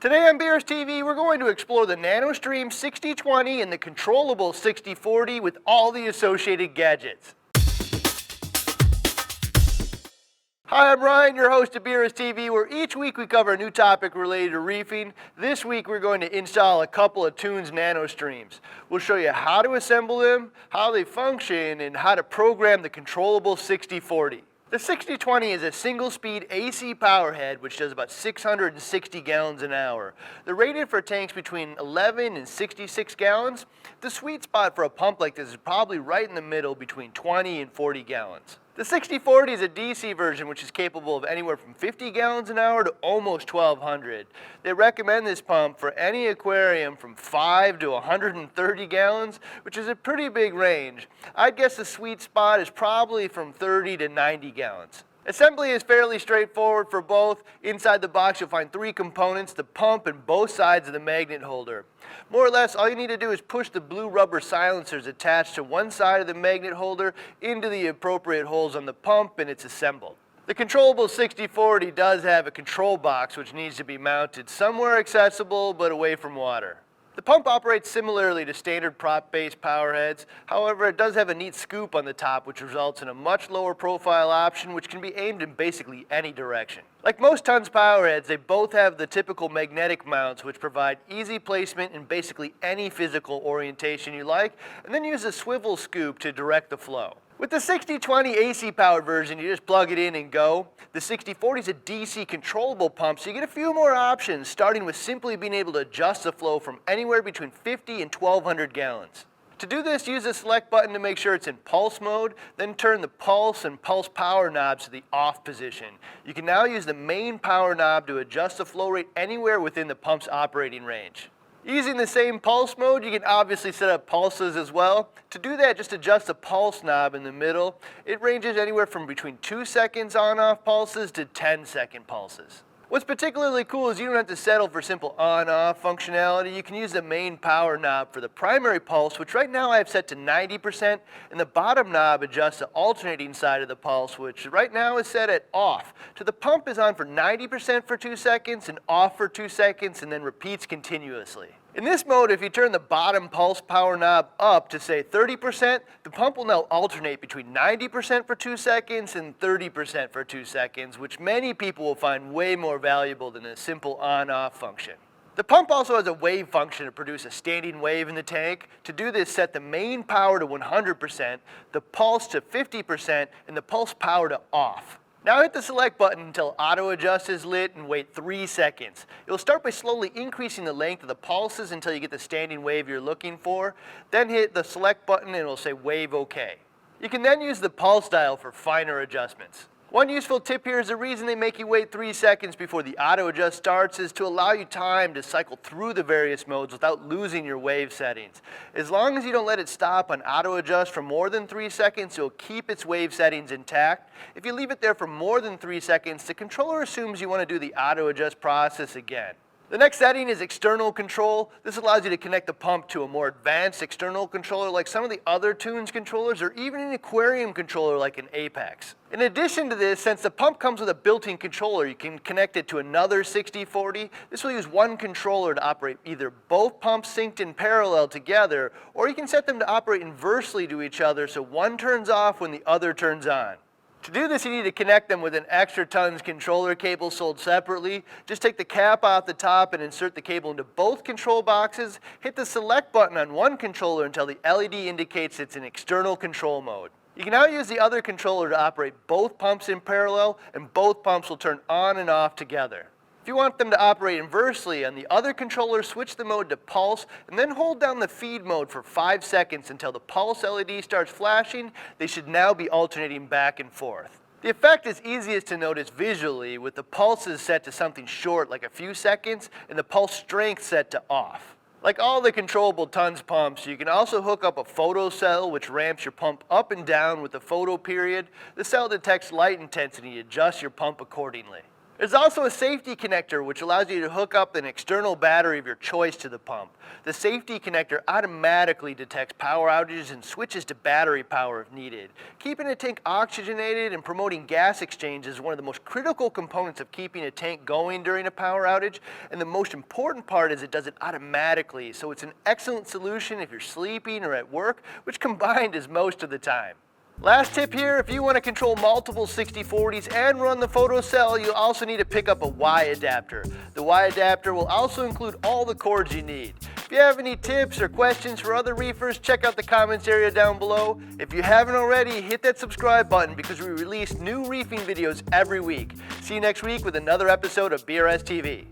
Today on BRStv, we're going to explore the Nano 6020 and the controllable 6040 with all the associated gadgets. Hi, I'm Ryan, your host of BRStv, where each week we cover a new topic related to reefing. This week we're going to install a couple of Tun's Nano streams. We'll show you how to assemble them, how they function, and how to program the controllable 6040. The 6020 is a single-speed AC powerhead which does about 660 gallons an hour. They're rated for tanks between 11 and 66 gallons. The sweet spot for a pump like this is probably right in the middle between 20 and 40 gallons. The 6040 is a DC version which is capable of anywhere from 50 gallons an hour to almost 1,200. They recommend this pump for any aquarium from 5 to 130 gallons, which is a pretty big range. I'd guess the sweet spot is probably from 30 to 90 gallons. Assembly is fairly straightforward for both. Inside the box you'll find three components: the pump and both sides of the magnet holder. More or less, all you need to do is push the blue rubber silencers attached to one side of the magnet holder into the appropriate holes on the pump, and it's assembled. The controllable 6040 does have a control box which needs to be mounted somewhere accessible but away from water. The pump operates similarly to standard prop-based powerheads. However, it does have a neat scoop on the top which results in a much lower profile option which can be aimed in basically any direction. Like most Tun's powerheads, they both have the typical magnetic mounts which provide easy placement in basically any physical orientation you like, and then use a swivel scoop to direct the flow. With the 6020 AC powered version, you just plug it in and go. The 6040 is a DC controllable pump, so you get a few more options, starting with simply being able to adjust the flow from anywhere between 50 and 1,200 gallons. To do this, use the select button to make sure it's in pulse mode, then turn the pulse and pulse power knobs to the off position. You can now use the main power knob to adjust the flow rate anywhere within the pump's operating range. Using the same pulse mode, you can obviously set up pulses as well. To do that, just adjust the pulse knob in the middle. It ranges anywhere from between 2 seconds on-off pulses to 10-second pulses. What's particularly cool is you don't have to settle for simple on-off functionality. You can use the main power knob for the primary pulse, which right now I have set to 90%, and the bottom knob adjusts the alternating side of the pulse, which right now is set at off. So the pump is on for 90% for 2 seconds and off for 2 seconds, and then repeats continuously. In this mode, if you turn the bottom pulse power knob up to say 30%, the pump will now alternate between 90% for 2 seconds and 30% for 2 seconds, which many people will find way more valuable than a simple on-off function. The pump also has a wave function to produce a standing wave in the tank. To do this, set the main power to 100%, the pulse to 50%, and the pulse power to off. Now hit the select button until auto adjust is lit and wait 3 seconds. You'll start by slowly increasing the length of the pulses until you get the standing wave you're looking for. Then hit the select button and it'll say wave OK. You can then use the pulse dial for finer adjustments. One useful tip here is the reason they make you wait 3 seconds before the auto adjust starts is to allow you time to cycle through the various modes without losing your wave settings. As long as you don't let it stop on auto adjust for more than 3 seconds, it'll keep its wave settings intact. If you leave it there for more than 3 seconds, the controller assumes you want to do the auto adjust process again. The next setting is external control. This allows you to connect the pump to a more advanced external controller like some of the other Tun's controllers, or even an aquarium controller like an Apex. In addition to this, since the pump comes with a built-in controller, you can connect it to another 6040. This will use one controller to operate either both pumps synced in parallel together, or you can set them to operate inversely to each other so one turns off when the other turns on. To do this, you need to connect them with an extra Tun's controller cable sold separately. Just take the cap off the top and insert the cable into both control boxes. Hit the select button on one controller until the LED indicates it's in external control mode. You can now use the other controller to operate both pumps in parallel, and both pumps will turn on and off together. If you want them to operate inversely, on the other controller, switch the mode to pulse and then hold down the feed mode for 5 seconds until the pulse LED starts flashing. They should now be alternating back and forth. The effect is easiest to notice visually with the pulses set to something short like a few seconds and the pulse strength set to off. Like all the controllable Tun's pumps, you can also hook up a photo cell which ramps your pump up and down with the photo period. The cell detects light intensity and adjusts your pump accordingly. There's also a safety connector which allows you to hook up an external battery of your choice to the pump. The safety connector automatically detects power outages and switches to battery power if needed. Keeping a tank oxygenated and promoting gas exchange is one of the most critical components of keeping a tank going during a power outage, and the most important part is it does it automatically, so it's an excellent solution if you're sleeping or at work, which combined is most of the time. Last tip here, if you want to control multiple 60/40s and run the photocell, you'll also need to pick up a Y adapter. The Y adapter will also include all the cords you need. If you have any tips or questions for other reefers, check out the comments area down below. If you haven't already, hit that subscribe button because we release new reefing videos every week. See you next week with another episode of BRStv.